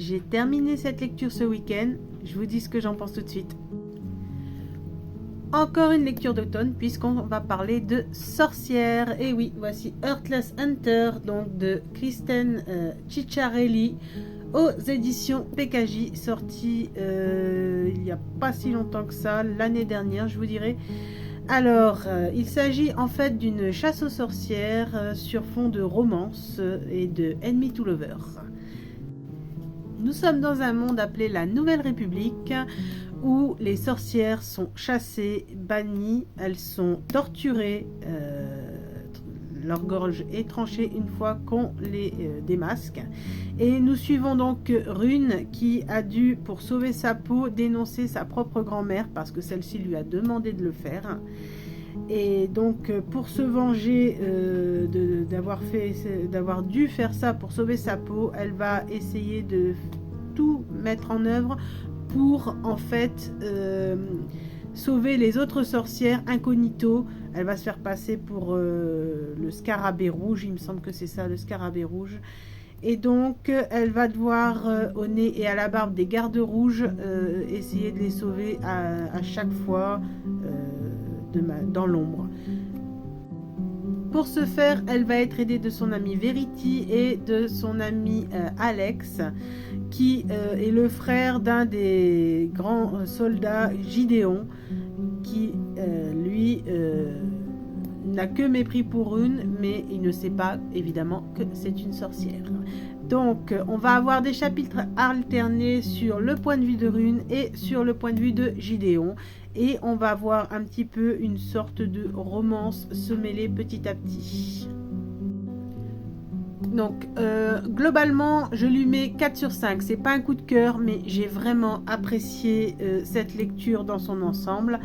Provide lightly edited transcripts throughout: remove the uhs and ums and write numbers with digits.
j'ai terminé cette lecture ce week-end. Je vous dis ce que j'en pense tout de suite. Encore une lecture d'automne puisqu'on va parler de sorcières. Et oui, voici Heartless Hunter, donc de Kristen Cicciarelli aux éditions PKJ, sorti il n'y a pas si longtemps que ça, l'année dernière je vous dirais. Alors, il s'agit en fait d'une chasse aux sorcières sur fond de romance et de enemy to lover. Nous sommes dans un monde appelé la Nouvelle République où les sorcières sont chassées, bannies, elles sont torturées, leur gorge est tranchée une fois qu'on les démasque. Et nous suivons donc Rune qui a dû, pour sauver sa peau, dénoncer sa propre grand-mère parce que celle-ci lui a demandé de le faire. Et donc pour se venger d'avoir dû faire ça pour sauver sa peau, elle va essayer de tout mettre en œuvre pour en fait sauver les autres sorcières incognito. Elle va se faire passer pour le scarabée rouge, il me semble que c'est ça, le scarabée rouge. Et donc elle va devoir au nez et à la barbe des gardes rouges essayer de les sauver à chaque fois dans l'ombre. Pour ce faire, elle va être aidée de son ami Verity et de son ami Alex, qui est le frère d'un des grands soldats, Gideon, qui lui n'a que mépris pour Rune, mais il ne sait pas évidemment que c'est une sorcière. Donc on va avoir des chapitres alternés sur le point de vue de Rune et sur le point de vue de Gideon, et on va voir un petit peu une sorte de romance se mêler petit à petit. Donc globalement je lui mets 4 sur 5, c'est pas un coup de cœur, mais j'ai vraiment apprécié cette lecture dans son ensemble.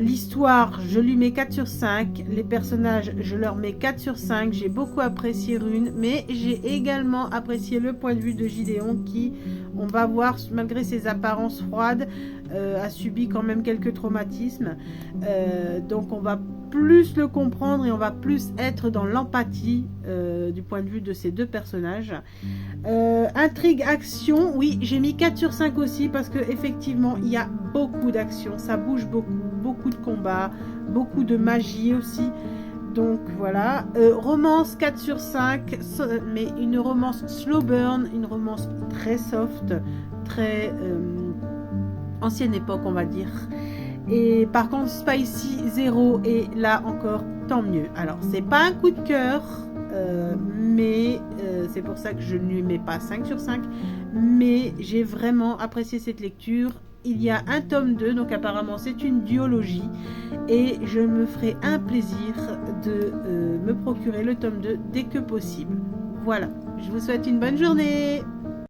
L'histoire, je lui mets 4 sur 5. Les personnages, je leur mets 4 sur 5. J'ai beaucoup apprécié Rune, mais j'ai également apprécié le point de vue de Gideon qui, on va voir, malgré ses apparences froides, a subi quand même quelques traumatismes. Donc on va plus le comprendre et on va plus être dans l'empathie du point de vue de ces deux personnages. Intrigue, action, oui, j'ai mis 4 sur 5 aussi parce que effectivement il y a beaucoup d'action, ça bouge beaucoup de combats, beaucoup de magie aussi. Donc voilà, romance 4 sur 5, mais une romance slow burn, une romance très soft, très ancienne époque on va dire. Et par contre Spicy 0 est là encore tant mieux. Alors c'est pas un coup de cœur, mais c'est pour ça que je ne lui mets pas 5 sur 5, mais j'ai vraiment apprécié cette lecture. Il y a un tome 2, donc apparemment c'est une duologie, et je me ferai un plaisir de me procurer le tome 2 dès que possible. Voilà, je vous souhaite une bonne journée.